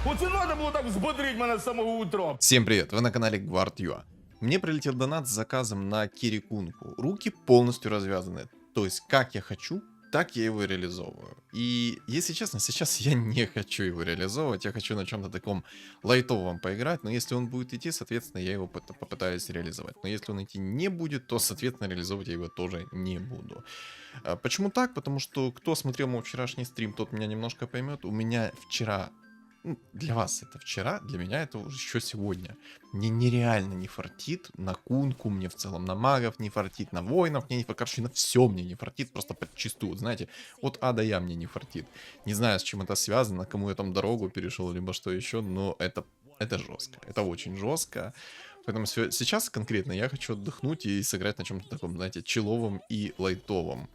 Оце надо було так взбодрить мене з самого утра. Всем привет, вы на канале Guard.ua. Мне прилетел донат с заказом на Кирикунку. Руки полностью развязаны. То есть, как я хочу, так я его и реализовываю. И, если честно, сейчас я не хочу его реализовывать. Я хочу на чем-то таком лайтовом поиграть. Но если он будет идти, соответственно, я его попытаюсь реализовать. Но если он идти не будет, то, соответственно, реализовывать я его тоже не буду. Почему так? Потому что кто смотрел мой вчерашний стрим, тот меня немножко поймет. У меня вчера... Для вас это вчера, для меня это уже еще сегодня. Мне нереально не фартит на кунку, мне в целом на магов не фартит, на воинов мне не фартит, короче, на все мне не фартит, просто подчистую. Вот знаете, от А до Я мне не фартит. Не знаю, с чем это связано, кому я там дорогу перешел, либо что еще, но это жестко, это очень жестко. Поэтому сейчас конкретно я хочу отдохнуть и сыграть на чем-то таком, знаете, чиловом и лайтовом.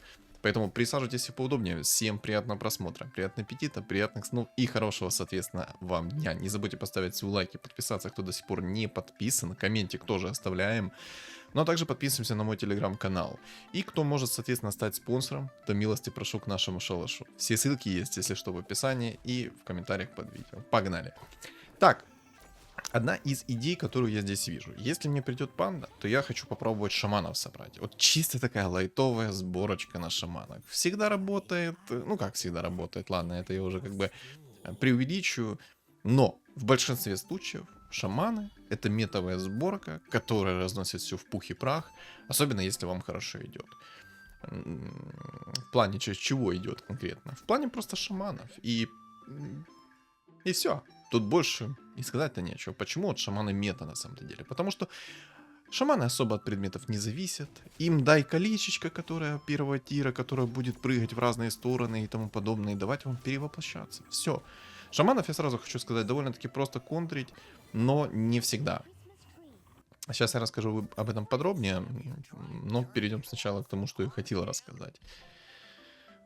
Поэтому присаживайтесь поудобнее. Всем приятного просмотра, приятного аппетита, приятных снов и хорошего, соответственно, вам дня. Не забудьте поставить свой лайк и подписаться, кто до сих пор не подписан. Комментик тоже оставляем. Ну а также подписываемся на мой телеграм-канал. И кто может, соответственно, стать спонсором, то милости прошу к нашему шалашу. Все ссылки есть, если что, в описании и в комментариях под видео. Погнали. Так. Одна из идей, которую я здесь вижу. Если мне придет панда, то я хочу попробовать шаманов собрать. Вот чисто такая лайтовая сборочка на шаманах. Всегда работает, ну как всегда работает, ладно, это я уже как бы преувеличиваю. Но в большинстве случаев шаманы это метовая сборка, которая разносит все в пух и прах. Особенно если вам хорошо идет. В плане чего идет конкретно? В плане просто шаманов. И все. Тут больше и сказать-то нечего. Почему вот шаманы мета на самом-то деле? Потому что шаманы особо от предметов не зависят. Им дай колечечко, которое первого тира, которое будет прыгать в разные стороны и тому подобное, и давать вам перевоплощаться. Все. Шаманов, я сразу хочу сказать, довольно-таки просто контрить, но не всегда. Сейчас я расскажу об этом подробнее, но перейдем сначала к тому, что я хотел рассказать.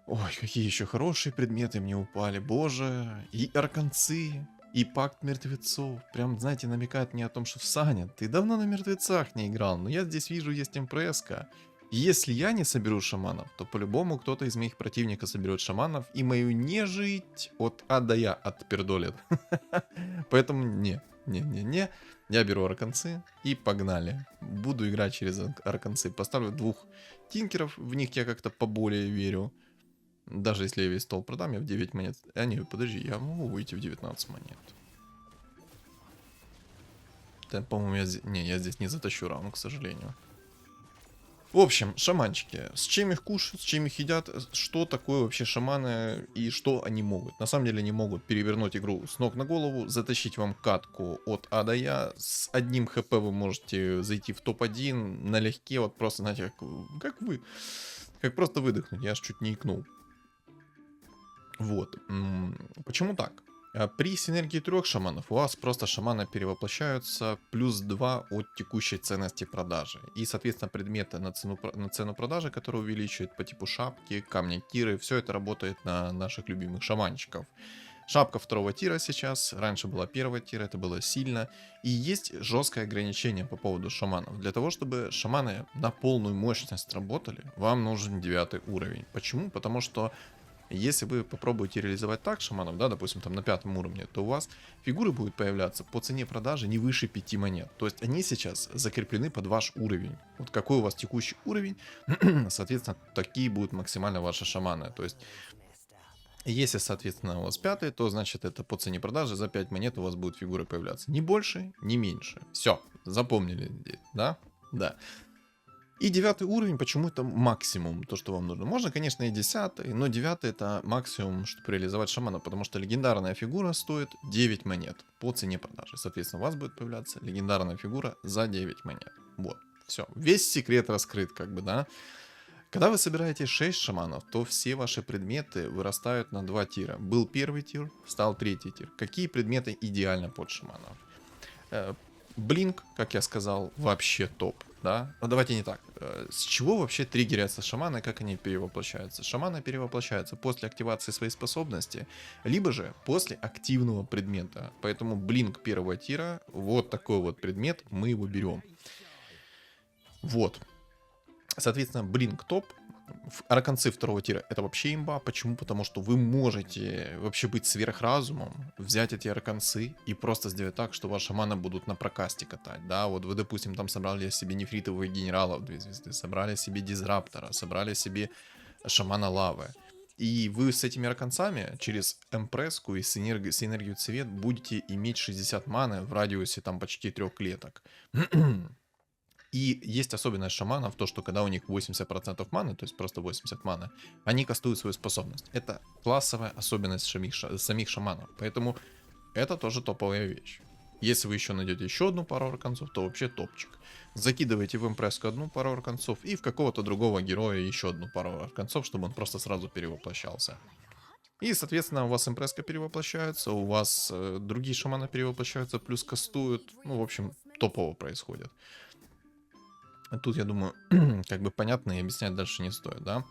Ой, какие еще хорошие предметы мне упали, боже. И арканцы, и пакт мертвецов. Прям, знаете, намекает мне о том, что Саня, ты давно на мертвецах не играл, но я здесь вижу есть импреска. Если я не соберу шаманов, то по-любому кто-то из моих противников соберет шаманов, и мою нежить от А до Я отпердолит. Поэтому не. Я беру арканцы и погнали. Буду играть через арканцы. Поставлю 2 тинкеров, в них я как-то поболее верю. Даже если я весь стол продам, я в 9 монет... не, подожди, я могу выйти в 19 монет. Да, по-моему, я здесь не затащу раунд, к сожалению. В общем, шаманчики. С чем их кушают, с чем их едят, что такое вообще шаманы и что они могут. На самом деле они могут перевернуть игру с ног на голову, затащить вам катку от А до Я. С 1 хп вы можете зайти в топ-1 налегке, вот просто, знаете, как вы. Как просто выдохнуть, я аж чуть не икнул. Вот. Почему так? При синергии 3 шаманов у вас просто шаманы перевоплощаются плюс 2 от текущей ценности продажи. И, соответственно, предметы на цену продажи, которые увеличивают по типу шапки, камня тиры, все это работает на наших любимых шаманчиков. Шапка 2 тира сейчас, раньше была 1 тира, это было сильно. И есть жесткое ограничение по поводу шаманов. Для того, чтобы шаманы на полную мощность работали, вам нужен 9 уровень. Почему? Потому что если вы попробуете реализовать так шаманов, да, допустим, там на 5 уровне, то у вас фигуры будут появляться по цене продажи не выше 5 монет. То есть они сейчас закреплены под ваш уровень. Вот какой у вас текущий уровень, соответственно, такие будут максимально ваши шаманы. То есть, если, соответственно, у вас 5, то значит это по цене продажи за 5 монет у вас будут фигуры появляться. Ни больше, ни меньше. Все, запомнили здесь, да? Да. И 9 уровень, почему это максимум, то, что вам нужно. Можно, конечно, и 10, но 9 это максимум, чтобы реализовать шамана, потому что легендарная фигура стоит 9 монет по цене продажи. Соответственно, у вас будет появляться легендарная фигура за 9 монет. Вот, все. Весь секрет раскрыт, как бы, да. Когда вы собираете 6 шаманов, то все ваши предметы вырастают на 2 тира. Был 1 тир, стал 3 тир. Какие предметы идеально под шаманов? Блинк, как я сказал, вообще топ, да? Но давайте не так. С чего вообще триггерятся шаманы, как они перевоплощаются? Шаманы перевоплощаются после активации своей способности, либо же после активного предмета. Поэтому блинк 1 тира, вот такой вот предмет, мы его берем. Вот. Соответственно, блинк топ. Арканцы второго тира это вообще имба. Почему? Потому что вы можете вообще быть сверхразумом, взять эти арканцы и просто сделать так, что ваши маны будут на прокасте катать. Да, вот вы, допустим, там собрали себе нефритовых генералов 2 звезды, собрали себе дизраптора, собрали себе шамана лавы. И вы с этими арканцами через эмпреску и синергию цвет будете иметь 60 маны в радиусе там почти 3 клеток. И есть особенность шаманов, то, что когда у них 80% маны, то есть просто 80 маны, они кастуют свою способность. Это классовая особенность самих шаманов. Поэтому это тоже топовая вещь. Если вы еще найдете еще одну пару арканцов, то вообще топчик. Закидываете в импресску одну пару арканцов и в какого-то другого героя еще одну пару арканцов, чтобы он просто сразу перевоплощался. И, соответственно, у вас импресска перевоплощается, у вас другие шаманы перевоплощаются, плюс кастуют. Ну, в общем, топово происходит. Тут, я думаю, как бы понятно и объяснять дальше не стоит, да?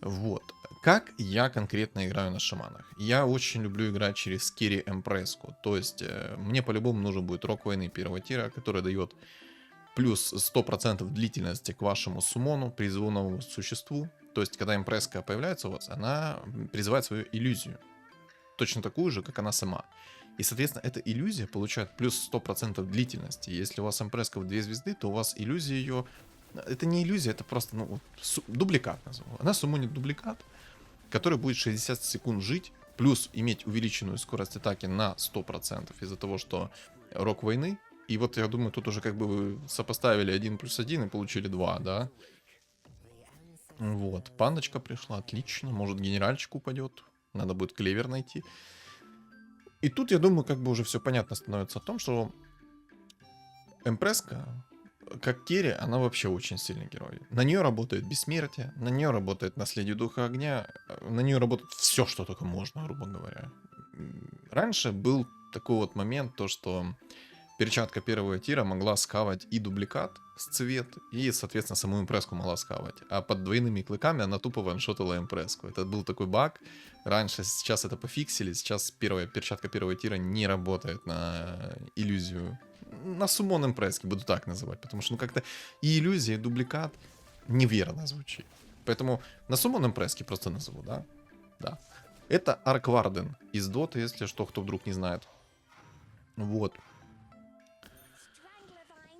Вот. Как я конкретно играю на шаманах? Я очень люблю играть через керри эмпресску. То есть, мне по-любому нужен будет рок войны первого тира, который дает плюс 100% длительности к вашему суммону, призывному существу. То есть, когда импресска появляется у вас, она призывает свою иллюзию. Точно такую же, как она сама. И, соответственно, эта иллюзия получает плюс 100% длительности. Если у вас импресска в 2 звезды, то у вас иллюзия ее... Это не иллюзия, это просто ну, дубликат назову. Она суммонит дубликат, который будет 60 секунд жить, плюс иметь увеличенную скорость атаки на 100% из-за того, что рок войны. И вот я думаю, тут уже как бы вы сопоставили 1 плюс 1 и получили 2, да? Вот, пандочка пришла, отлично. Может, генеральчик упадет. Надо будет клевер найти. И тут, я думаю, как бы уже все понятно становится о том, что эмпресска, как керри, она вообще очень сильный герой. На нее работает бессмертие, на нее работает наследие духа огня, на нее работает все, что только можно, грубо говоря. Раньше был такой вот момент, то что перчатка первого тира могла скавать и дубликат с цвет, и, соответственно, саму импресску могла скавать. А под двойными клыками она тупо ваншотила импресску. Это был такой баг. Раньше, сейчас это пофиксили. Сейчас перчатка первого тира не работает на иллюзию. На суммон импресски, буду так называть. Потому что, ну, как-то и иллюзия, и дубликат неверно звучит. Поэтому на суммон импресски просто назову, да? Да. Это Аркварден из Доты, если что, кто вдруг не знает. Вот.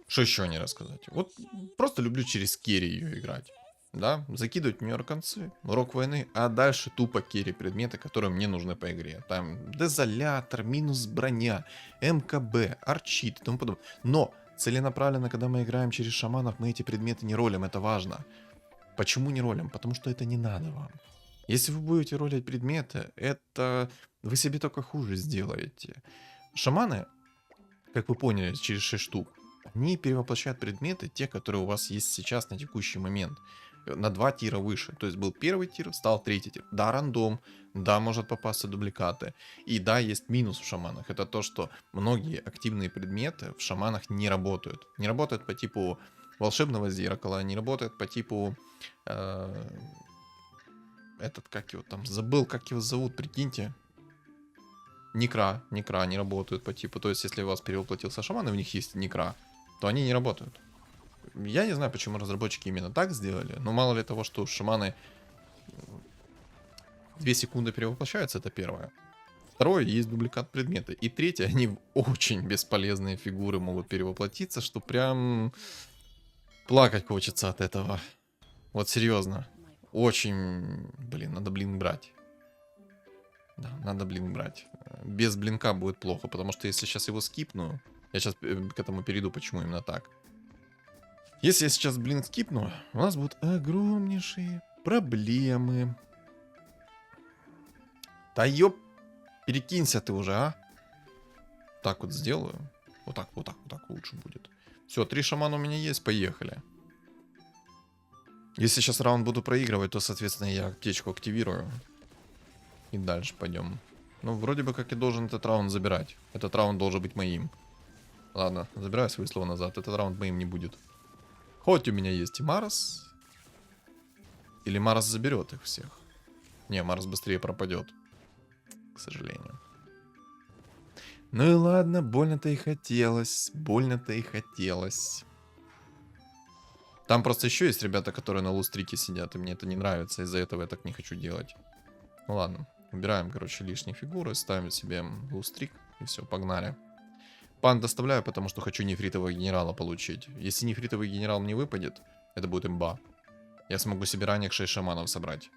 Что еще не рассказать? Вот просто люблю через керри ее играть. Да, закидывать в нее арканцы, рок войны, а дальше тупо керри предметы, которые мне нужны по игре. Там дезолятор, минус броня, МКБ, арчит и тому подобное. Но целенаправленно, когда мы играем через шаманов, мы эти предметы не ролим, это важно. Почему не ролим? Потому что это не надо вам. Если вы будете ролить предметы, это вы себе только хуже сделаете. Шаманы, как вы поняли, через 6 штук, они перевоплощают предметы, те, которые у вас есть сейчас на текущий момент, на 2 тира выше. То есть был первый тир, стал третий тир. Да, рандом, да, может попасться дубликаты. И да, есть минус в шаманах. Это то, что многие активные предметы в шаманах не работают. Не работают по типу волшебного зеркала, не работают по типу... этот, как его там, забыл, как его зовут, прикиньте. Некра не работают по типу. То есть, если у вас перевоплотился шаман, и у них есть некра, то они не работают. Я не знаю, почему разработчики именно так сделали, но мало ли того, что шаманы 2 секунды перевоплощаются, это первое. Второе, есть дубликат предмета. И третье, они в очень бесполезные фигуры могут перевоплотиться, что прям плакать хочется от этого. Вот серьезно. Очень, блин, надо блин брать. Да, надо блин брать. Без блинка будет плохо, потому что если сейчас его скипну, я сейчас к этому перейду, почему именно так. Если я сейчас блин скипну, у нас будут огромнейшие проблемы. Да ёп, перекинься ты уже, а. Так вот сделаю. Вот так лучше будет. Все, 3 шамана у меня есть, поехали. Если сейчас раунд буду проигрывать, то, соответственно, я аптечку активирую. И дальше пойдем. Ну, вроде бы как я должен этот раунд забирать. Этот раунд должен быть моим. Ладно, забираю свои слова назад. Этот раунд моим не будет. Хоть у меня есть и Марс. Или Марс заберет их всех. Не, Марс быстрее пропадет. К сожалению. Ну и ладно, больно-то и хотелось. Больно-то и хотелось. Там просто еще есть ребята, которые на лустрике сидят, и мне это не нравится, из-за этого я так не хочу делать. Ну ладно, убираем, короче, лишние фигуры, ставим себе лустрик, и все, погнали. Пан доставляю, потому что хочу нефритового генерала получить. Если нефритовый генерал мне выпадет, это будет имба. Я смогу себе ранних 6 шаманов собрать.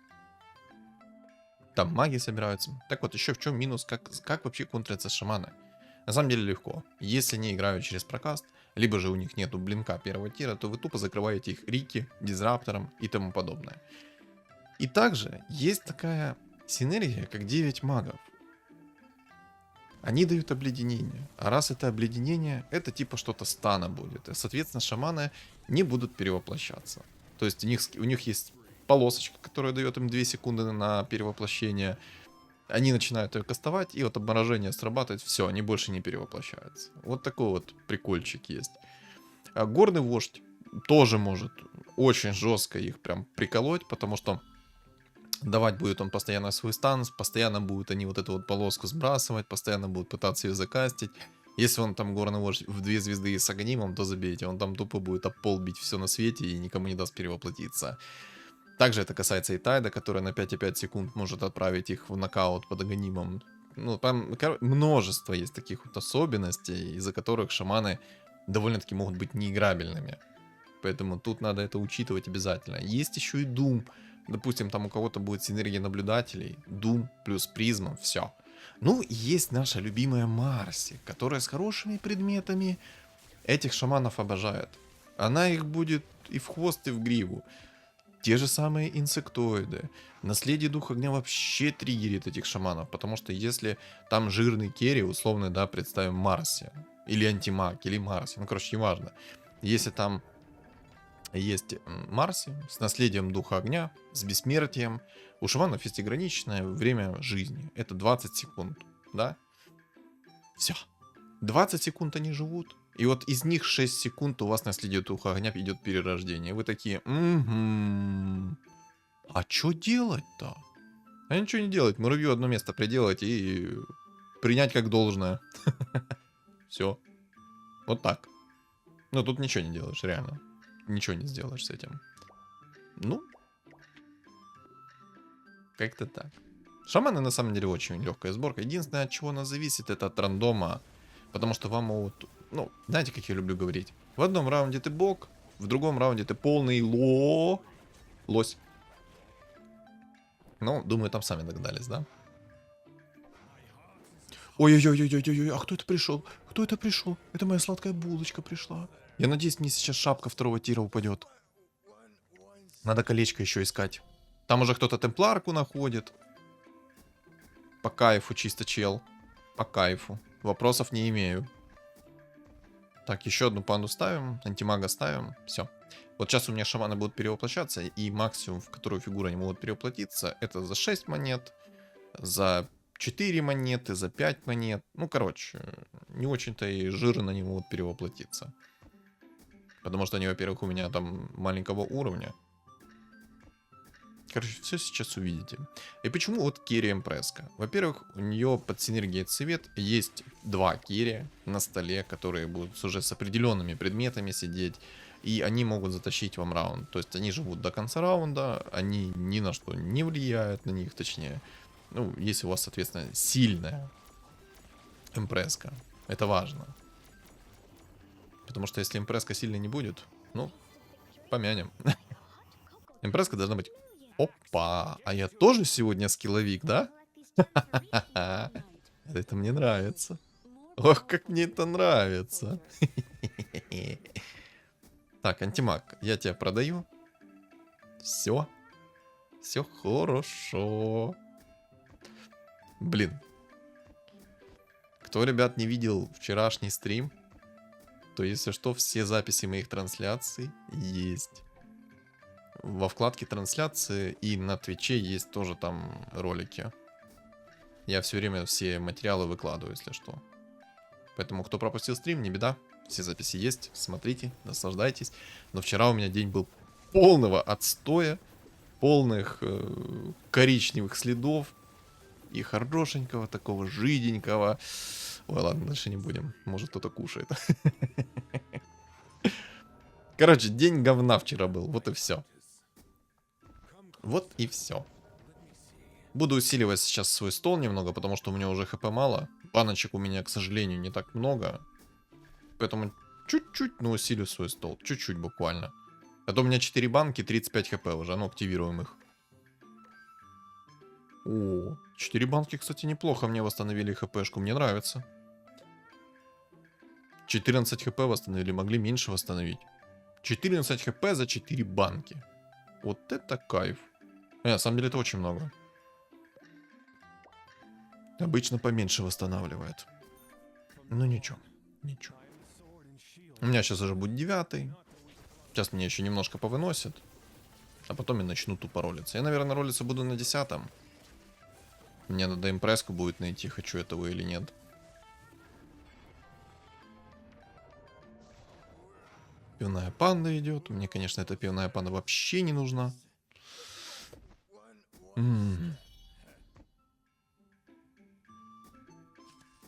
Там маги собираются. Так вот, еще в чем минус, как вообще контрятся шаманы? На самом деле легко. Если они играют через прокаст, либо же у них нету блинка первого тира, то вы тупо закрываете их рики, дизраптором и тому подобное. И также есть такая синергия, как 9 магов. Они дают обледенение. А раз это обледенение, это типа что-то стана будет. И, соответственно, шаманы не будут перевоплощаться. То есть у них есть полосочка, которая дает им 2 секунды на перевоплощение. Они начинают ее кастовать, и вот обморожение срабатывает, все, они больше не перевоплощаются. Вот такой вот прикольчик есть. А горный вождь тоже может очень жестко их прям приколоть, потому что давать будет он постоянно свой стан, постоянно будут они вот эту вот полоску сбрасывать, постоянно будут пытаться ее закастить. Если он там горный вождь в 2 звезды с агонимом, то забейте, он там тупо будет об пол бить все на свете и никому не даст перевоплотиться. Также это касается и Тайда, который на 5,5 секунд может отправить их в нокаут под агонимом. Ну, там множество есть таких вот особенностей, из-за которых шаманы довольно-таки могут быть неиграбельными. Поэтому тут надо это учитывать обязательно. Есть еще и Doom. Допустим, там у кого-то будет синергия наблюдателей. Doom плюс призма, все. Ну, и есть наша любимая Марси, которая с хорошими предметами этих шаманов обожает. Она их будет и в хвост, и в гриву. Те же самые инсектоиды. Наследие духа огня вообще триггерит этих шаманов, потому что если там жирный керри, условно, да, представим Марси, или антимаг, или Марси, ну, короче, неважно. Если там есть Марси с наследием духа огня, с бессмертием, у шаманов есть ограниченное время жизни. Это 20 секунд, да? Все. 20 секунд они живут. И вот из них 6 секунд у вас наследие духа огня идет перерождение. Вы такие, а что делать-то? А ничего не делать. Муравью одно место приделать и принять как должное. Все. Вот так. Ну, тут ничего не делаешь, реально. Ничего не сделаешь с этим. Ну, как-то так. Шаманы на самом деле очень легкая сборка. Единственное, от чего она зависит, это от рандома. Потому что вам могут... Ну, знаете, как я люблю говорить? В одном раунде ты бог, в другом раунде ты полный лось. Ну, думаю, там сами догадались, да? Ой-ой-ой-ой-ой-ой, а кто это пришел? Кто это пришел? Это моя сладкая булочка пришла. Я надеюсь, мне сейчас шапка 2-го тира упадет. Надо колечко еще искать. Там уже кто-то темпларку находит. По кайфу чисто, чел. По кайфу. Вопросов не имею. Так, еще одну панду ставим. Антимага ставим. Все. Вот сейчас у меня шаманы будут перевоплощаться. И максимум, в которую фигуру они могут перевоплотиться, это за 6 монет. За 4 монеты, за 5 монет. Ну, короче, не очень-то и жирно они могут перевоплотиться. Потому что они, во-первых, у меня там маленького уровня. Короче, все сейчас увидите. И почему вот Керри Эмпреска? Во-первых, у нее под синергией цвет есть 2 Керри на столе, которые будут уже с определенными предметами сидеть. И они могут затащить вам раунд. То есть они живут до конца раунда, они ни на что не влияют на них, точнее. Ну, если у вас, соответственно, сильная Эмпреска. Это важно. Потому что если импреска сильно не будет, ну, помянем. Импреска должна быть... Опа! А я тоже сегодня скилловик, да? Это мне нравится. Ох, как мне это нравится. Так, антимаг, я тебя продаю. Все. Все хорошо. Блин. Кто, ребят, не видел вчерашний стрим, то, если что, все записи моих трансляций есть во вкладке трансляции, и на Твиче есть тоже там ролики. Я все время все материалы выкладываю, если что. Поэтому, кто пропустил стрим, не беда. Все записи есть, смотрите, наслаждайтесь. Но вчера у меня день был полного отстоя, полных коричневых следов и хорошенького, такого жиденького. Ой, ладно, дальше не будем. Может, кто-то кушает. Короче, день говна вчера был. Вот и все. Вот и все. Буду усиливать сейчас свой стол немного, потому что у меня уже хп мало. Баночек у меня, к сожалению, не так много. Поэтому чуть-чуть, но усилю свой стол. Чуть-чуть буквально. А то у меня 4 банки, 35 хп уже. Ну, активируем их. О, 4 банки, кстати, неплохо мне восстановили хпшку. Мне нравится. 14 хп восстановили, могли меньше восстановить. 14 хп за 4 банки. Вот это кайф. На самом деле это очень много. Обычно поменьше восстанавливает. Ну ничего, ничего. У меня сейчас уже будет 9. Сейчас меня еще немножко повыносит. А потом я начну тупо ролиться. Я, наверное, ролиться буду на 10. Мне надо импресску будет найти, хочу этого или нет. Пивная панда идет. Мне, конечно, эта пивная панда вообще не нужна.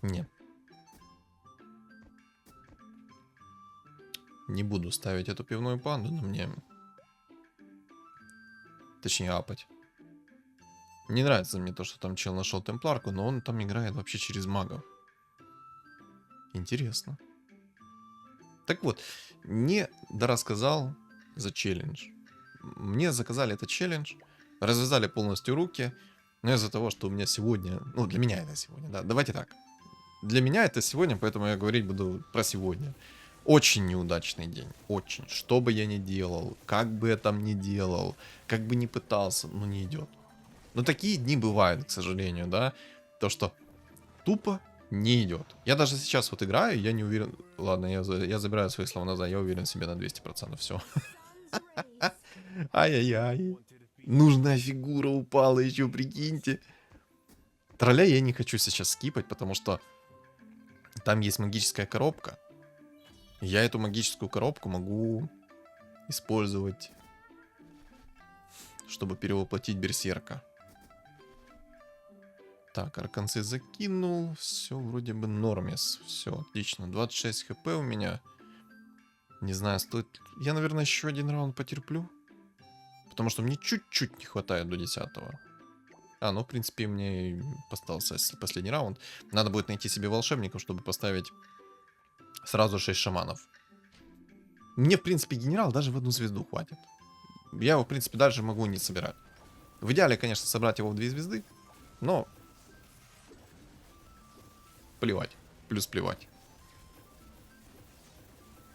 Нет. Не буду ставить эту пивную панду, но мне... Точнее, апать. Не нравится мне то, что там чел нашел темпларку, но он там играет вообще через магов. Интересно. Так вот, не дорассказал за челлендж. Мне заказали этот челлендж, развязали полностью руки, но из-за того, что у меня сегодня... Ну, для меня это сегодня, да, давайте так. Для меня это сегодня, поэтому я говорить буду про сегодня. Очень неудачный день, очень. Что бы я ни делал, как бы я там ни делал, как бы ни пытался, ну не идет. Но такие дни бывают, к сожалению, да. То, что тупо не идет. Я даже сейчас вот играю, я не уверен... Ладно, я забираю свои слова назад, я уверен в себе на 200%, все. Ай-яй-яй. Нужная фигура упала еще, прикиньте. Тролля я не хочу сейчас скипать, потому что там есть магическая коробка. Я эту магическую коробку могу использовать, чтобы перевоплотить берсерка. Так, арканцы закинул. Все вроде бы нормис. Все, отлично. 26 хп у меня. Не знаю, стоит... Я, наверное, еще один раунд потерплю. Потому что мне чуть-чуть не хватает до 10-го. Ну, в принципе, мне остался последний раунд. Надо будет найти себе волшебников, чтобы поставить сразу 6 шаманов. Мне, в принципе, генерал даже в одну звезду хватит. Я его, в принципе, дальше могу не собирать. В идеале, конечно, собрать его в 2 звезды. Но... Плевать. Плюс плевать.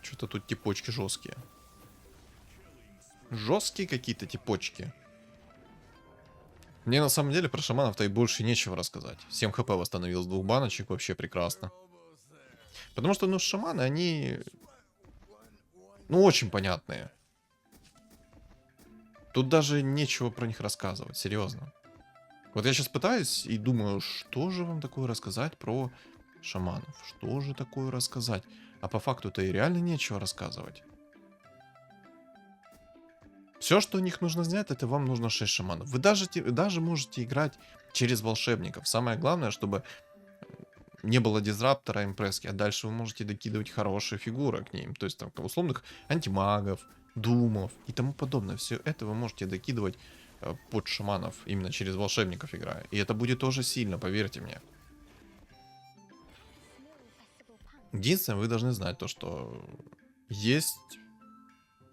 Что-то тут типочки жесткие. Жесткие какие-то типочки. Мне на самом деле про шаманов-то и больше нечего рассказать. 7 хп восстановил с 2 баночек, вообще прекрасно. Потому что, ну, шаманы, они... Ну, очень понятные. Тут даже нечего про них рассказывать, серьезно. Вот я сейчас пытаюсь и думаю, что же вам такое рассказать про шаманов? Что же такое рассказать? А по факту-то и реально нечего рассказывать. Все, что у них нужно знать, это вам нужно 6 шаманов. Вы даже можете играть через волшебников. Самое главное, чтобы не было дизраптора, импресски, а дальше вы можете докидывать хорошие фигуры к ним. То есть там условных антимагов, думов и тому подобное. Все это вы можете докидывать под шаманов, именно через волшебников играя. И это будет тоже сильно, поверьте мне. Единственное, вы должны знать то, что есть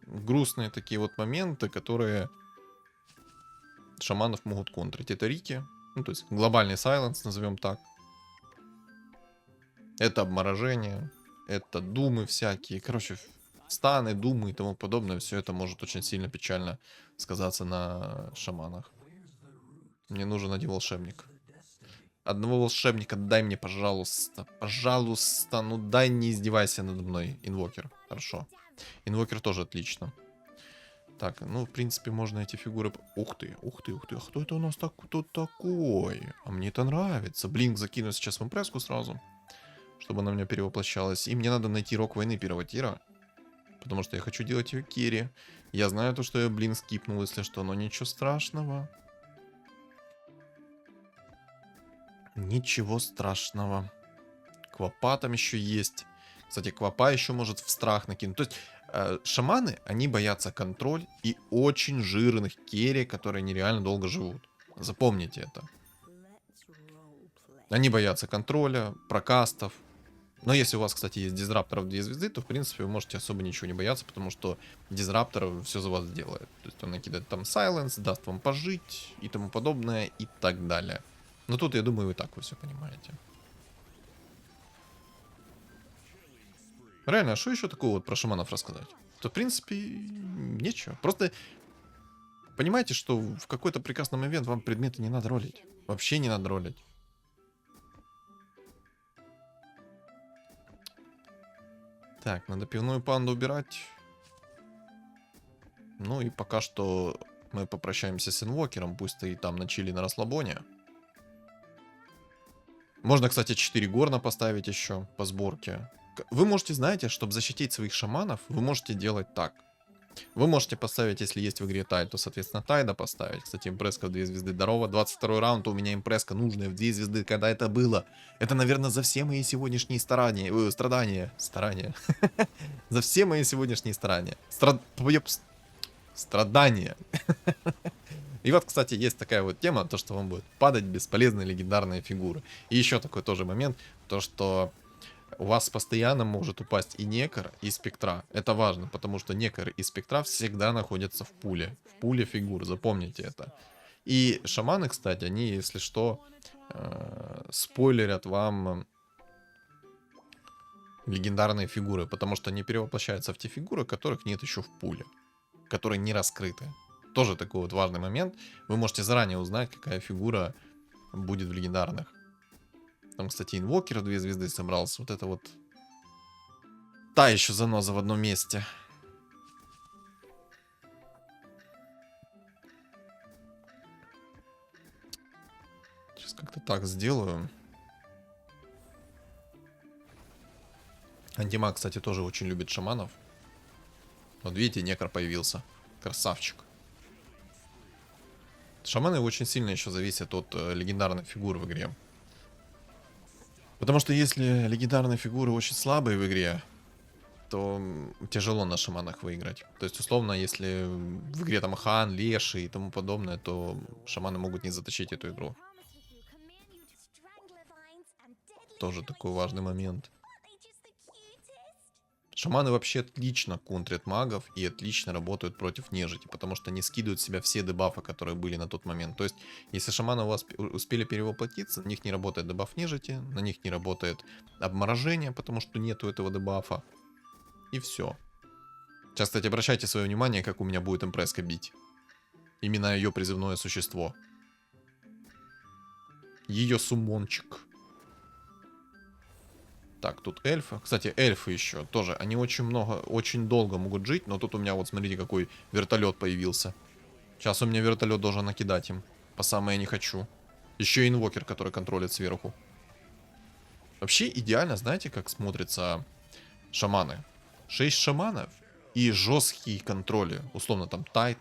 грустные такие вот моменты, которые шаманов могут контрить. Это Рики, ну то есть глобальный сайленс, назовем так. Это обморожение, это думы всякие. Короче, станы, думы и тому подобное. Все это может очень сильно печально сказаться на шаманах. Мне нужен один волшебник. Одного волшебника дай мне, пожалуйста. Пожалуйста, ну дай, не издевайся надо мной. Инвокер, хорошо. Инвокер тоже отлично. Так, ну, в принципе, можно эти фигуры... Ух ты, ух ты, ух ты. А кто это у нас тут такой? А мне это нравится. Блинк закину сейчас в импресску сразу, чтобы она у меня перевоплощалась. И мне надо найти рок войны первого тира, потому что я хочу делать ее керри. Я знаю то, что я, блин, скипнул, если что, но ничего страшного. Ничего страшного. Квапа там еще есть. Кстати, Квапа еще может в страх накинуть. То есть, Шаманы, они боятся контроль и очень жирных керри, которые нереально долго живут. Запомните это. Они боятся контроля, прокастов. Но если у вас, кстати, есть дизрапторов 2 звезды, то, в принципе, вы можете особо ничего не бояться, потому что дизраптор все за вас сделает. То есть он накидает там сайленс, даст вам пожить и тому подобное и так далее. Но тут, я думаю, и так вы все понимаете. Реально, а что еще такого вот про шаманов рассказать? То, в принципе, нечего. Просто понимаете, что в какой-то прекрасный момент вам предметы не надо ролить. Вообще не надо ролить. Так, надо пивную панду убирать. Ну и пока что мы попрощаемся с инвокером. Пусть стоит там на чили на расслабоне. Можно, кстати, 4 горна поставить еще по сборке. Вы можете, знаете, чтобы защитить своих шаманов, вы можете делать так. Вы можете поставить, если есть в игре Тайд, то, соответственно, Тайда поставить. Кстати, импреска в 2 звезды. Здорово, 22 раунд, у меня импреска нужная в 2 звезды. Когда это было? Это, наверное, за все мои сегодняшние страдания. За все мои сегодняшние старания. Страдания. И вот, кстати, есть такая вот тема, то, что вам будет падать бесполезные легендарные фигуры. И еще такой тоже момент, то, что у вас постоянно может упасть и Некр, и Спектра. Это важно, потому что Некр и Спектра всегда находятся в пуле. В пуле фигур, запомните это. И шаманы, кстати, они, если что, спойлерят вам легендарные фигуры, потому что они перевоплощаются в те фигуры, которых нет еще в пуле, которые не раскрыты. Тоже такой вот важный момент. Вы можете заранее узнать, какая фигура будет в легендарных. Там, кстати, инвокер 2 звезды собрался. Вот это вот та еще заноза в одном месте. Сейчас как-то так сделаю. Антимаг, кстати, тоже очень любит шаманов. Вот видите, Некр появился. Красавчик. Шаманы очень сильно еще зависят от легендарной фигуры в игре. Потому что если легендарные фигуры очень слабые в игре, то тяжело на шаманах выиграть. То есть, условно, если в игре там Хан, Леший и тому подобное, то шаманы могут не затащить эту игру. Тоже такой важный момент. Шаманы вообще отлично контрят магов и отлично работают против нежити, потому что они скидывают с себя все дебафы, которые были на тот момент. То есть, если шаманы у вас успели перевоплотиться, на них не работает дебаф нежити, на них не работает обморожение, потому что нету этого дебафа. И все. Сейчас, кстати, обращайте свое внимание, как у меня будет импреска бить. Именно ее призывное существо. Ее суммончик. Так, тут эльфы. Кстати, эльфы еще тоже. Они очень долго могут жить, но тут у меня вот, смотрите, какой вертолет появился. Сейчас у меня вертолет должен накидать им. По самое не хочу. Еще и инвокер, который контролит сверху. Вообще идеально, знаете, как смотрятся шаманы? 6 шаманов и жесткие контроли. Условно там Тайд,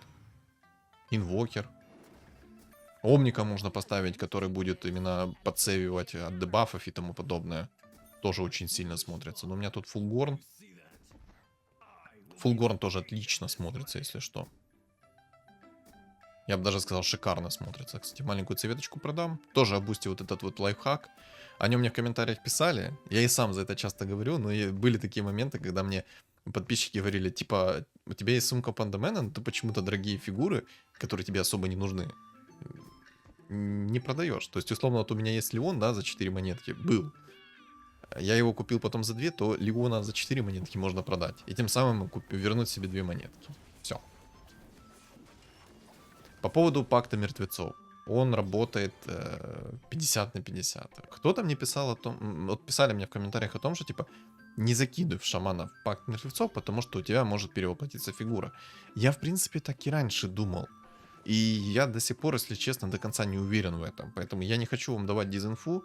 инвокер. Омника можно поставить, который будет именно подсейвивать от дебафов и тому подобное. Тоже очень сильно смотрится. Но у меня тут Фулгорн. Фулгорн тоже отлично смотрится, если что. Я бы даже сказал, шикарно смотрится. Кстати, маленькую цветочку продам. Тоже обусти вот этот вот лайфхак. О нем мне в комментариях писали. Я и сам за это часто говорю, но были такие моменты, когда мне подписчики говорили, типа, у тебя есть сумка Пандамена, но ты почему-то дорогие фигуры, которые тебе особо не нужны, не продаешь. То есть, условно, вот у меня есть Леон, да, за 4 монетки. Был. Я его купил потом за 2, то Леона за 4 монетки можно продать. И тем самым вернуть себе 2 монетки. Все. По поводу пакта мертвецов. Он работает 50 на 50. Кто-то мне писал о том... Вот писали мне в комментариях о том, что типа не закидывай в шамана в пакт мертвецов, потому что у тебя может перевоплотиться фигура. Я, в принципе, так и раньше думал. И я до сих пор, если честно, до конца не уверен в этом. Поэтому я не хочу вам давать дизинфу.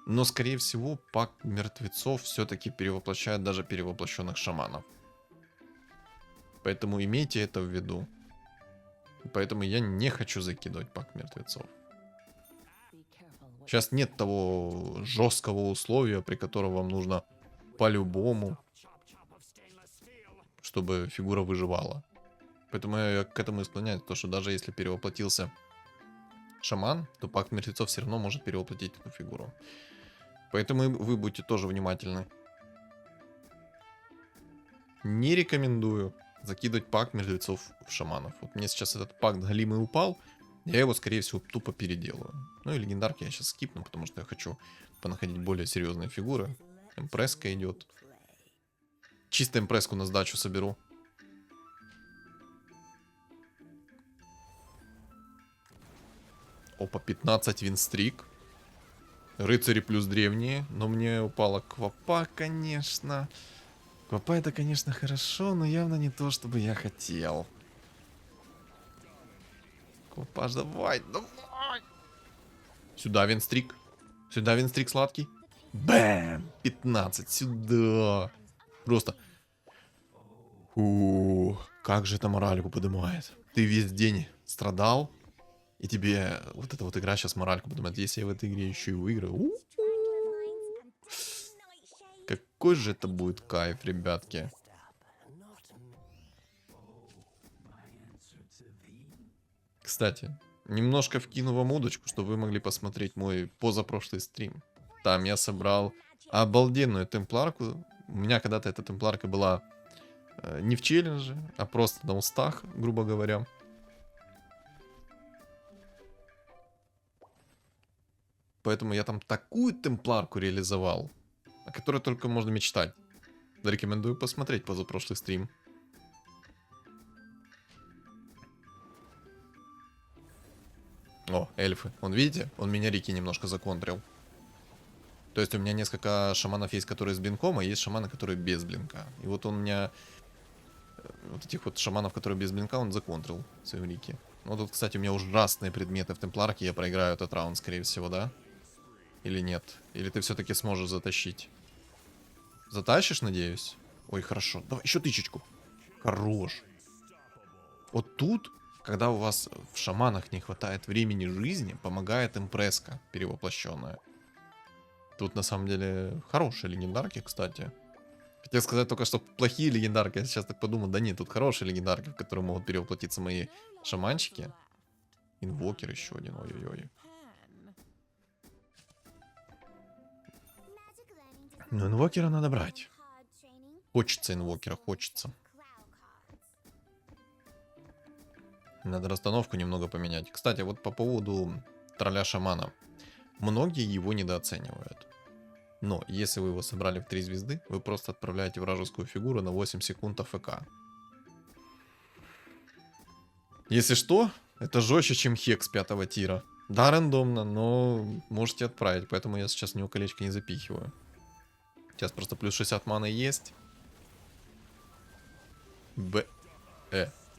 Но, скорее всего, пакт мертвецов все-таки перевоплощает даже перевоплощенных шаманов. Поэтому имейте это в виду. Поэтому я не хочу закидывать пакт мертвецов. Сейчас нет того жесткого условия, при котором вам нужно по-любому. чтобы фигура выживала. Поэтому я к этому и склоняюсь, то что даже если перевоплотился шаман, то пакт мертвецов все равно может перевоплотить эту фигуру. Поэтому вы будьте тоже внимательны. Не рекомендую закидывать пакт мертвецов в шаманов. Вот мне сейчас этот пакт галимый упал, я его, скорее всего, тупо переделаю. Ну и легендарки я сейчас скипну, потому что я хочу понаходить более серьезные фигуры. Импресска идет. Чисто импресску на сдачу соберу. Опа, 15 винстрик. Рыцари плюс древние. Но мне упала квапа, конечно. Квапа это, конечно, хорошо, но явно не то, чтобы я хотел. Квапаш, давай, давай. Сюда винстрик. Сюда винстрик сладкий. Бэм! 15, сюда. Просто. Как же это моральку поднимает. Ты весь день страдал, и тебе вот эта вот игра сейчас моральку поднимает. Если я в этой игре еще и выиграю. Какой же это будет кайф, ребятки. Кстати, немножко вкину вам удочку, чтобы вы могли посмотреть мой позапрошлый стрим. Там я собрал обалденную темпларку. У меня когда-то эта темпларка была не в челлендже, а просто на устах, грубо говоря. Поэтому я там такую темпларку реализовал, о которой только можно мечтать. Рекомендую посмотреть позапрошлый стрим. О, эльфы. Вон, видите? Он меня Рики немножко законтрил. То есть у меня несколько шаманов есть, которые с блинком, а есть шаманы, которые без блинка. И вот он меня... Вот этих вот шаманов, которые без блинка, он законтрил своим Рики. Ну тут, кстати, у меня ужасные предметы в темпларке. Я проиграю этот раунд, скорее всего, да? Или нет? Или ты все-таки сможешь затащить? Затащишь, надеюсь? Ой, хорошо. Давай, еще тычечку. Хорош. Вот тут, когда у вас в шаманах не хватает времени жизни, помогает импресска перевоплощенная. Тут на самом деле хорошие легендарки, кстати. Хотел сказать только, что плохие легендарки. Я сейчас так подумал, да нет, тут хорошие легендарки, в которые могут перевоплотиться мои шаманчики. Инвокер еще один, ой-ой-ой. Ну, инвокера надо брать. Хочется инвокера, хочется. Надо расстановку немного поменять. Кстати, вот по поводу тролля шамана. Многие его недооценивают. Но если вы его собрали в 3 звезды, вы просто отправляете вражескую фигуру на 8 секунд АФК. Если что, это жестче, чем Хекс 5 тира. Да, рандомно, но можете отправить, поэтому я сейчас в него колечко не запихиваю. Сейчас просто плюс 60 маны есть.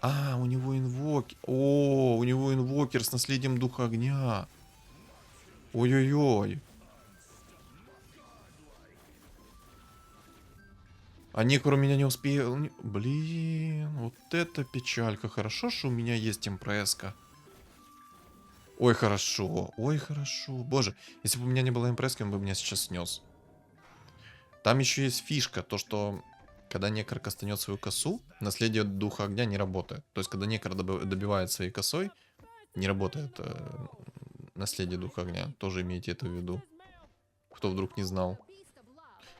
А, у него инвокер. О, у него инвокер с наследием духа огня. Ой-ой-ой. А некру меня не успел. Блин, вот это печалька. Хорошо, что у меня есть импресска. Ой, хорошо. Ой, хорошо. Боже, если бы у меня не было импресски, он бы меня сейчас снес. Там еще есть фишка, то что когда некр кастанет свою косу, наследие духа огня не работает. То есть, когда некр добивает своей косой, не работает наследие духа огня. Тоже имейте это в виду. Кто вдруг не знал.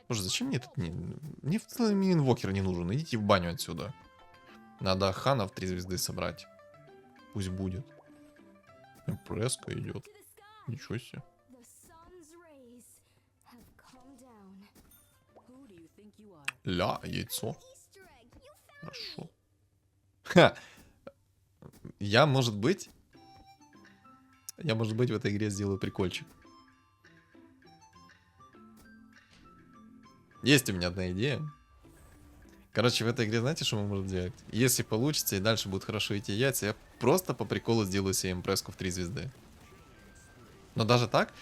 Боже, зачем мне этот... Мне в целом инвокер не нужен. Идите в баню отсюда. Надо хана в 3 звезды собрать. Пусть будет. Импресска идет. Ничего себе. Ля, яйцо. Хорошо. Ха. Я, может быть, в этой игре сделаю прикольчик. Есть у меня одна идея. Короче, в этой игре знаете, что мы можем делать? Если получится и дальше будет хорошо идти яйца, я просто по приколу сделаю себе импресску в 3 звезды. Но даже так,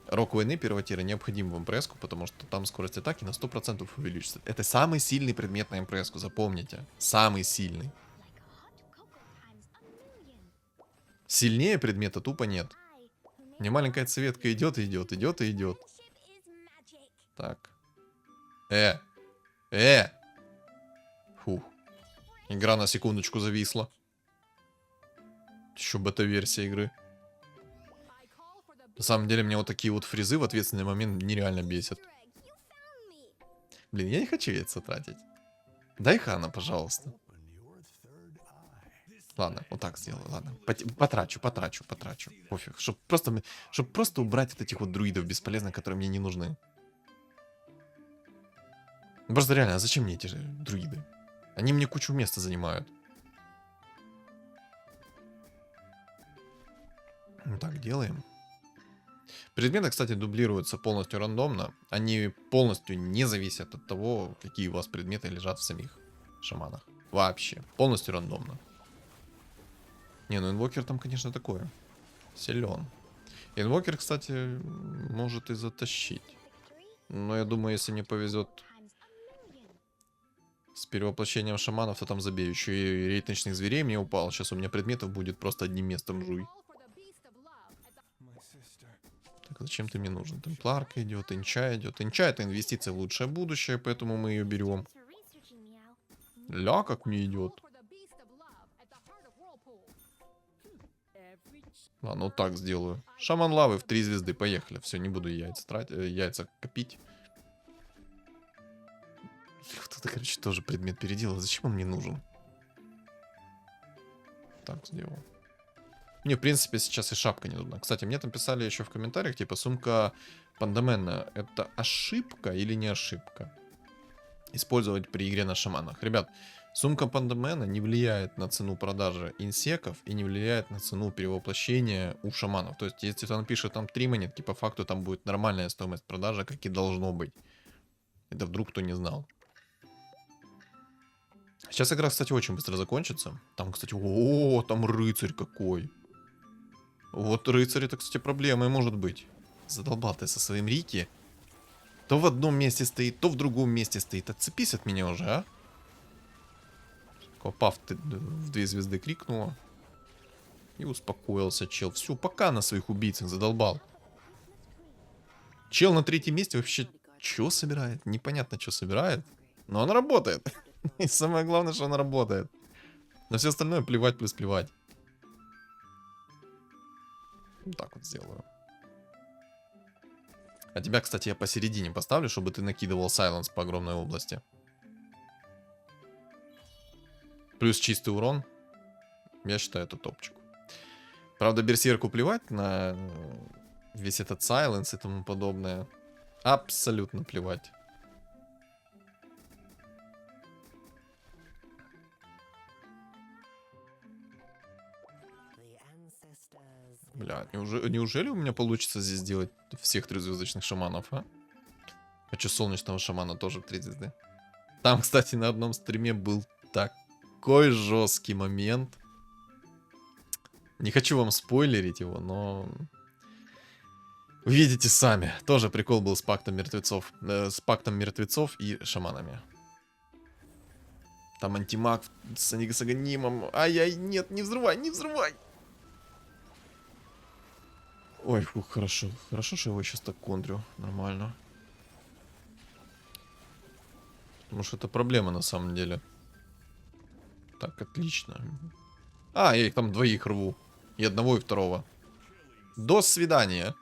Рок войны 1 тира необходим в импресску, потому что там скорость атаки на 100% увеличится. Это самый сильный предмет на импресску, запомните. Самый сильный. Сильнее предмета тупо нет. Мне маленькая цветка идет и идет, идет и идет. Так. Фух. Игра на секундочку зависла. Еще бета-версия игры. На самом деле, меня вот такие вот фризы в ответственный момент нереально бесят. Блин, я не хочу яйца тратить. Дай Хана, пожалуйста. Ладно, вот так сделаю, ладно. Потрачу. Пофиг. Чтоб просто убрать вот этих вот друидов бесполезных, которые мне не нужны. Просто реально, а зачем мне эти же друиды? Они мне кучу места занимают. Ну так, делаем. Предметы, кстати, дублируются полностью рандомно. Они полностью не зависят от того, какие у вас предметы лежат в самих шаманах. Вообще. Полностью рандомно. Не, ну инвокер там, конечно, такое. Силен. Инвокер, кстати, может и затащить. Но я думаю, если мне повезет с перевоплощением шаманов, то там забей. Еще и рейд ночных зверей мне упал. Сейчас у меня предметов будет просто одним местом жуй. Так, зачем ты мне нужен? Темпларка идет, инча идет. Инча это инвестиция в лучшее будущее, поэтому мы ее берем. Ля, как мне идет. Ладно, вот так сделаю. Шаман лавы в 3 звезды, поехали. Все, не буду яйца копить. Вот это, короче, тоже предмет переделал. Зачем он мне нужен? Так, сделал. Мне, в принципе, сейчас и шапка не нужна. Кстати, мне там писали еще в комментариях, типа, сумка Пандамена, это ошибка или не ошибка? Использовать при игре на шаманах. Ребят, сумка Пандамена не влияет на цену продажи инсеков и не влияет на цену перевоплощения у шаманов. То есть, если он пишет там 3 монетки, по факту там будет нормальная стоимость продажи, как и должно быть. Это вдруг кто не знал. Сейчас игра, кстати, очень быстро закончится. Там, кстати, о, там рыцарь какой. Вот рыцарь это, кстати, проблемой может быть. Задолбал ты со своим Рики. То в одном месте стоит, то в другом месте стоит. Отцепись от меня уже, а? Копав ты в 2 звезды крикнула. И успокоился чел. Все, пока на своих убийцах задолбал. Чел на 3-м месте вообще что собирает? Непонятно, что собирает. Но он работает. И самое главное, что она работает. На все остальное плевать плюс плевать. Вот так вот сделаю. А тебя, кстати, я посередине поставлю, чтобы ты накидывал сайленс по огромной области. Плюс чистый урон. Я считаю, это топчик. Правда, берсерку плевать на весь этот сайленс и тому подобное. Абсолютно плевать. Бля, неужели у меня получится здесь сделать всех 3-звездочных шаманов, а? Хочу солнечного шамана тоже в 3 звезды. Там, кстати, на одном стриме был такой жесткий момент. Не хочу вам спойлерить его, но... Увидите сами. Тоже прикол был с пактом мертвецов. С пактом мертвецов и шаманами. Там антимаг с аганимом. Ай-яй, нет, не взрывай, не взрывай! Ой, фух, хорошо. Хорошо, что я его сейчас так контрю. Нормально. Потому что это проблема на самом деле. Так, отлично. А, я их там 2 рву. И одного, и второго. До свидания.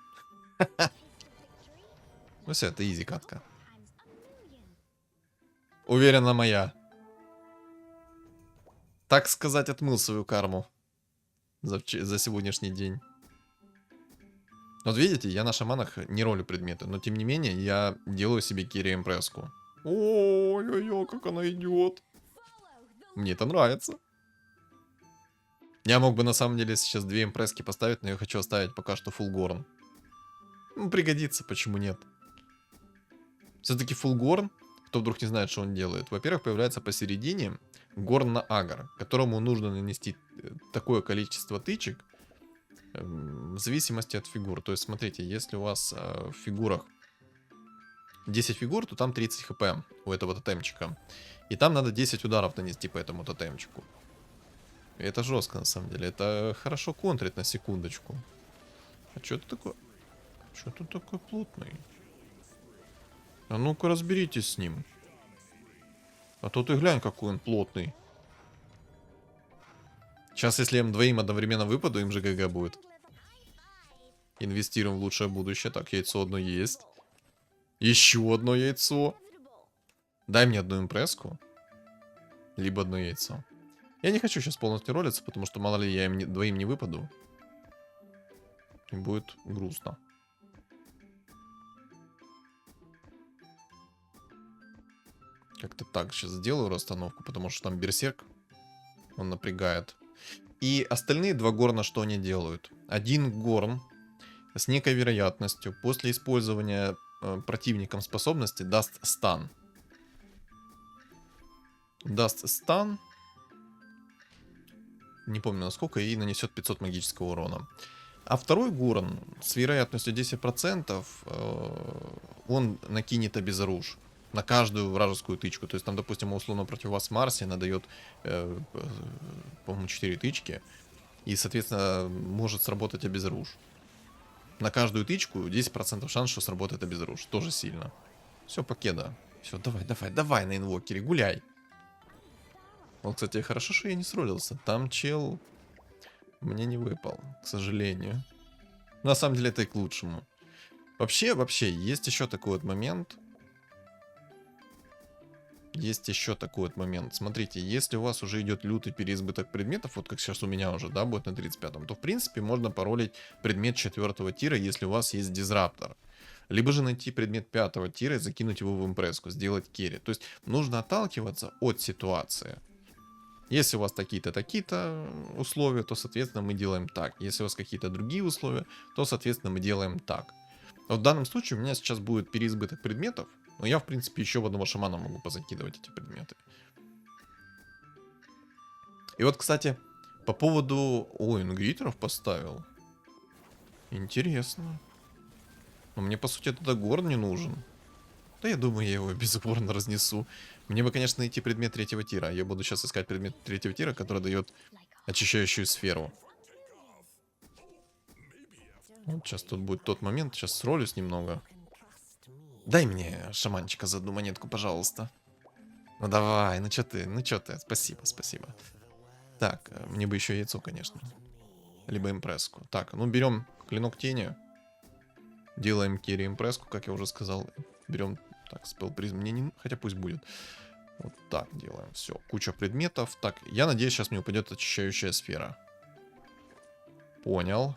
Ну все, это изи катка. Уверена, моя. Так сказать, отмыл свою карму. За сегодняшний день. Вот видите, я на шаманах не ролю предметы, но тем не менее я делаю себе керри импресску. Ой-ой-ой, как она идет. Мне это нравится. Я мог бы на самом деле сейчас 2 импресски поставить, но я хочу оставить пока что фулгорн. Ну, пригодится, почему нет. Все-таки фулгорн, кто вдруг не знает, что он делает. Во-первых, появляется посередине горн на агр, которому нужно нанести такое количество тычек, в зависимости от фигур. То есть, смотрите, если у вас в фигурах 10 фигур, то там 30 хп у этого тотемчика. И там надо 10 ударов нанести по этому тотемчику. И это жестко, на самом деле. Это хорошо контрит, на секундочку. А что ты такой? Что ты такой плотный? А ну-ка разберитесь с ним. А то ты глянь, какой он плотный. Сейчас, если им двоим одновременно выпаду, им же ГГ будет. Инвестируем в лучшее будущее. Так, яйцо одно есть. Еще одно яйцо. Дай мне одну импресску. Либо одно яйцо. Я не хочу сейчас полностью ролиться, потому что мало ли я им двоим не выпаду. И будет грустно. Как-то так сейчас сделаю расстановку, потому что там берсерк. Он напрягает. И остальные два горна что они делают? Один горн с некой вероятностью после использования противником способности даст стан. Даст стан. Не помню насколько, и нанесет 500 магического урона. А второй горн с вероятностью 10% он накинет обезоружь на каждую вражескую тычку. То есть там, допустим, условно против вас Марси она дает, по-моему, 4 тычки. И, соответственно, может сработать обезоружь. На каждую тычку 10% шанс, что сработает обезоружь. Тоже сильно. Все, покеда. Все, давай на инвокере, гуляй. Вот, кстати, хорошо, что я не сролился. Там чел мне не выпал, к сожалению. На самом деле это и к лучшему. Вообще, есть еще такой вот момент. Смотрите, если у вас уже идет лютый переизбыток предметов, вот как сейчас у меня уже, да, будет на 35-м, то в принципе можно паролить предмет 4-го тира, если у вас есть дизраптор. Либо же найти предмет 5-го тира и закинуть его в импресску, сделать керри. То есть нужно отталкиваться от ситуации. Если у вас такие-то условия, то, соответственно, мы делаем так. Если у вас какие-то другие условия, то, соответственно, мы делаем так. Вот в данном случае у меня сейчас будет переизбыток предметов, но я, в принципе, еще в одного шамана могу позакидывать эти предметы. И вот, кстати, по поводу... Ой, он гритеров поставил. Интересно. Но мне, по сути, этот горн не нужен. Да я думаю, я его без горна разнесу. Мне бы, конечно, найти предмет 3-го тира. Я буду сейчас искать предмет 3-го тира, который дает очищающую сферу. Вот сейчас тут будет тот момент. Сейчас сролюсь немного. Дай мне, шаманчика, за одну монетку, пожалуйста. Ну давай, ну чё ты, спасибо. Так, мне бы еще яйцо, конечно. Либо импресску. Так, ну берем клинок тени. Делаем керри импресску, как я уже сказал. Берем, так, спел призм, мне не... Хотя пусть будет. Вот так делаем, все. Куча предметов. Так, я надеюсь, сейчас мне упадет очищающая сфера. Понял.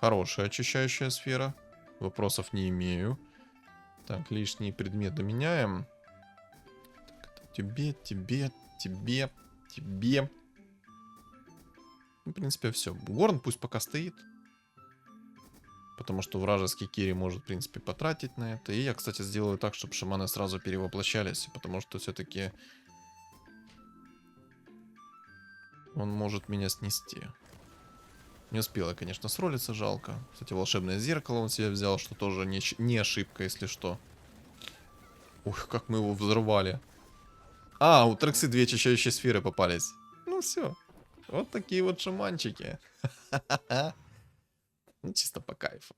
Хорошая очищающая сфера. Вопросов не имею. Так, лишние предметы меняем. Так, тебе. Ну, в принципе, все. Горн пусть пока стоит. Потому что вражеский керри может, в принципе, потратить на это. И я, кстати, сделаю так, чтобы шаманы сразу перевоплощались. Потому что все-таки он может меня снести. Не успел я, конечно, сролиться, жалко. Кстати, волшебное зеркало он себе взял, что тоже не ошибка, если что. Ух, как мы его взорвали. А, у Трексы 2 очищающие сферы попались. Ну все. Вот такие вот шаманчики. Ну, чисто по кайфу.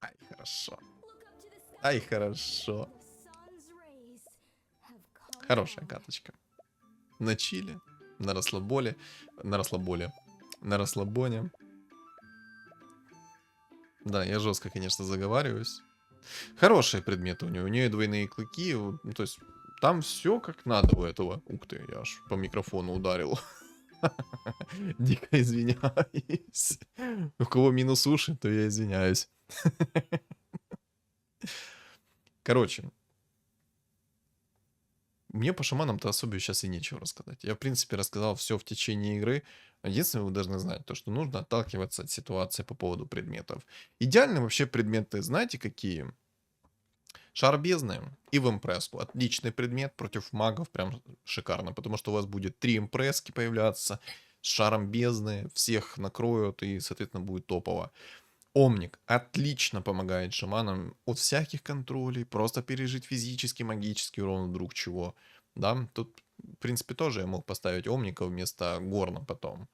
Ай, хорошо. Ай, хорошо. Хорошая каточка. На чиле, на расслабоне. Да, я жестко, конечно, заговариваюсь. Хорошие предметы у нее. У нее двойные клыки. Ну, то есть, там все как надо у этого. Ух ты, я аж по микрофону ударил. Дико извиняюсь. У кого минус уши, то я извиняюсь. Короче. Мне по шаманам-то особо сейчас и нечего рассказать. Я, в принципе, рассказал все в течение игры. Единственное, вы должны знать, то, что нужно отталкиваться от ситуации по поводу предметов. Идеально вообще предметы, знаете, какие? Шар бездны и в импресску. Отличный предмет против магов, прям шикарно. Потому что у вас будет 3 импресски появляться с шаром бездны. Всех накроют и, соответственно, будет топово. Омник отлично помогает шаманам от всяких контролей, просто пережить физический, магический урон вдруг чего. Да, тут, в принципе, тоже я мог поставить Омника вместо Горна потом.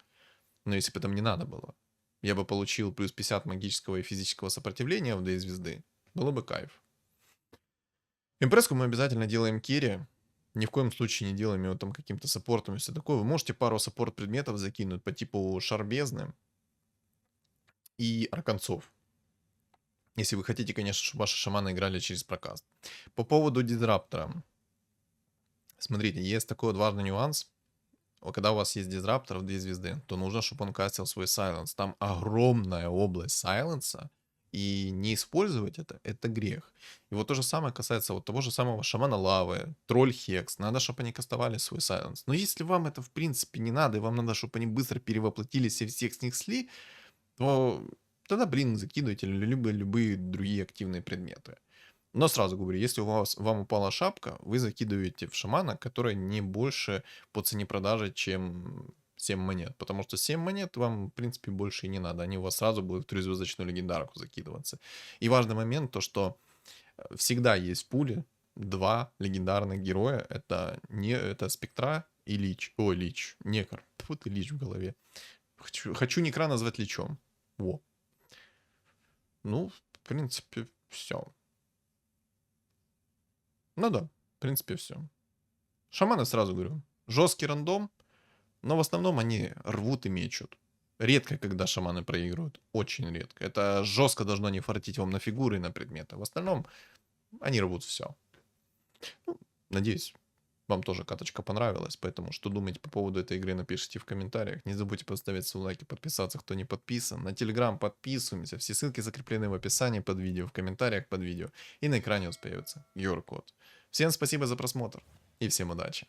Но если бы там не надо было, я бы получил плюс 50 магического и физического сопротивления в 2 звезды. Было бы кайф. Импресску мы обязательно делаем керри. Ни в коем случае не делаем его там каким-то саппортом и все такое. Вы можете пару саппорт предметов закинуть по типу Шарбезны и Арканцов. Если вы хотите, конечно, чтобы ваши шаманы играли через прокаст. По поводу дизраптора. Смотрите, есть такой вот важный нюанс. Когда у вас есть дизраптор в 2 звезды, то нужно, чтобы он кастил свой сайленс. Там огромная область сайленса, и не использовать это грех. И вот то же самое касается вот того же самого шамана лавы, тролль хекс. Надо, чтобы они кастовали свой сайленс. Но если вам это в принципе не надо, и вам надо, чтобы они быстро перевоплотились и всех с них сли, то тогда, блин, закидывайте любые другие активные предметы. Но сразу говорю, если вам упала шапка, вы закидываете в шамана, который не больше по цене продажи, чем 7 монет. Потому что 7 монет вам, в принципе, больше и не надо. Они у вас сразу будут в 3-звездочную легендарку закидываться. И важный момент, то что всегда есть в пуле 2 легендарных героя. Это Спектра и Лич. О, Лич. Некр. Тьфу ты, Лич в голове. Хочу Некра назвать Личом. Во. Ну, в принципе, все. Ну да, в принципе, все. Шаманы, сразу говорю, жесткий рандом, но в основном они рвут и мечут. Редко, когда шаманы проигрывают. Очень редко. Это жестко должно не фартить вам на фигуры и на предметы. В остальном они рвут все. Ну, надеюсь, вам тоже каточка понравилась. Поэтому, что думаете по поводу этой игры, напишите в комментариях. Не забудьте поставить свой лайк и подписаться, кто не подписан. На Телеграм подписываемся. Все ссылки закреплены в описании под видео, в комментариях под видео. И на экране у вас появится QR-код. Всем спасибо за просмотр. И всем удачи.